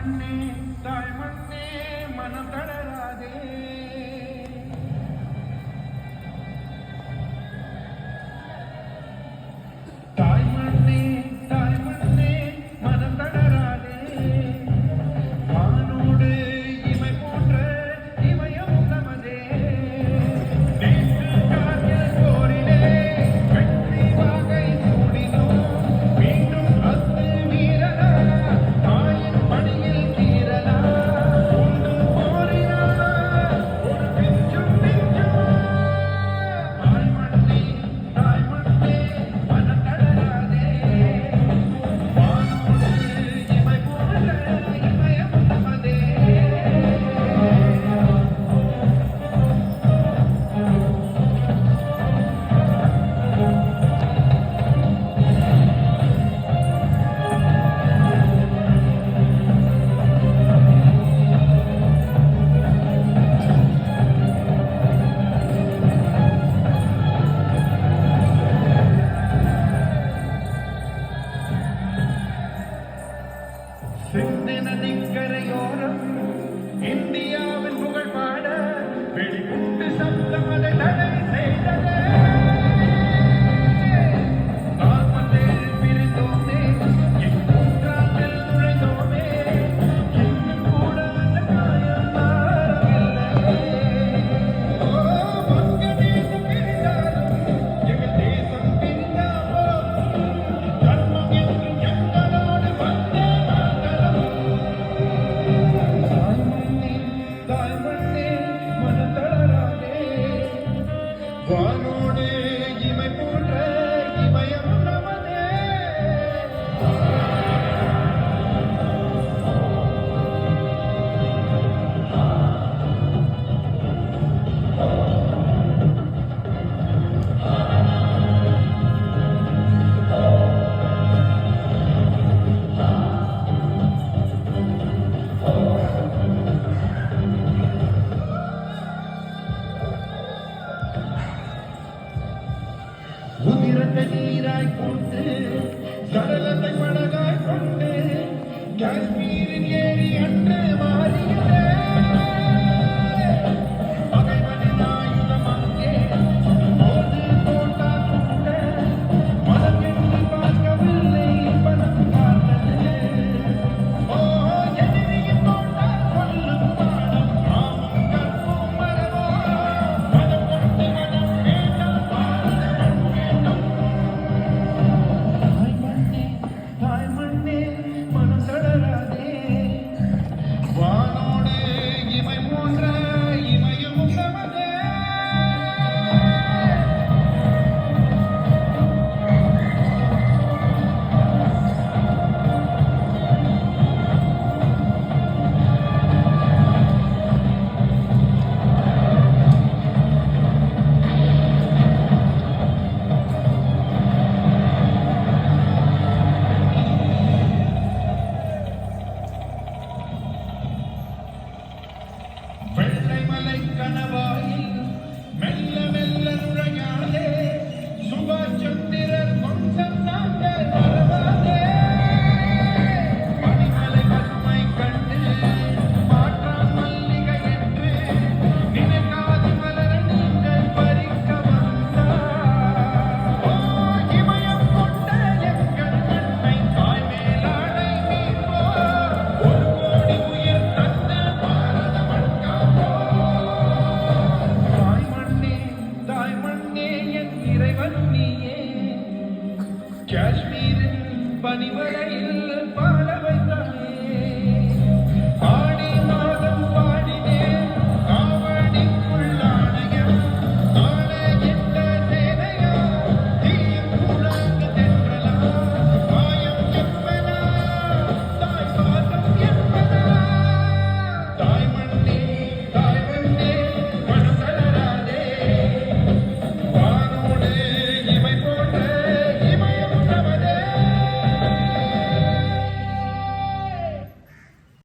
மண்ணே தாய் மண்ணே மனம் தளராதே. தாய் மண்ணே தாய் மண்ணே மனம் தளராதே. வானோடு இமை போன்ற இமயம் நமதே. நேற்று காற்றில் போரிலே வெற்றி வாகை சூடினோம். மீண்டும் அத்து வீரரா தாயின் பணியில் தீரலா. உண்டு போரினா ஒரு பிஞ்சும் பிஞ்சும். தாய் மண்ணே மனம் தளராதே. வானோடு இமை போன்ற இமயம் நமதே. சிந்து நதிக்கரையோரம் இந்தியாவின் புகழ் பாட வெடிகுண்டு சப்தம் அதை தடை செய்தது. நாற்பத்தேழு பிரிந்தோமே, இக்கூற்றாற்றில் நுழைந்தோமே, இன்னும் கூட அந்த காயம் மாறவில்லை. வங்கதேசம் பிரிந்தாலும் எங்கள் தேசம் பிரிந்தாவோ, தர்மம் என்றும் எங்களோடு வந்தே தாய் மண்ணே மனம் தளராதே. வானோடு இமை போன்ற இமயம் நமதே. உதிரத்தை நீராய் போட்டு சடலத்தை படகாய் கொண்டு காஷ்மீரின் ஏரி அன்று மாறியதே. பகைவனின் ஆயுதம் அங்கே போது போட்டா கூட மனம் என்று பார்க்கவில்லை, பணம் பார்த்தது. ஓ எதிரியின் போட்டா கொல்லும் பாடம் நாமும் கற்போம் மரபோ. மனம் கொண்டு மனம் வேண்டாம் பாரதம் வேண்டும். தாய் மண்ணே மனம் தளராதே. வானோடு இமை போன்ற இமயம் நமதே. வெள்ளை மலை கணவாயில் மெல்ல மெல்ல நுழையாதே. சுபாஷ் சந்திரர் வம்சம் நாங்கள் மறவாதே. பனிமலை பசுமை கண்டு மாற்றான் மல்லிகை என்று நினைக்காது மலர நீங்கள் பறிக்க வந்தார். ஓ இமயம் கொண்ட எங்கள் மண்ணை தாய் மேலாடை மீட்போம். ஒரு கோடி உயிர் தந்த பாரத தாய் மண்ணே என் இறைவன் நீயே. காஷ்மீரின் பனிமலையில்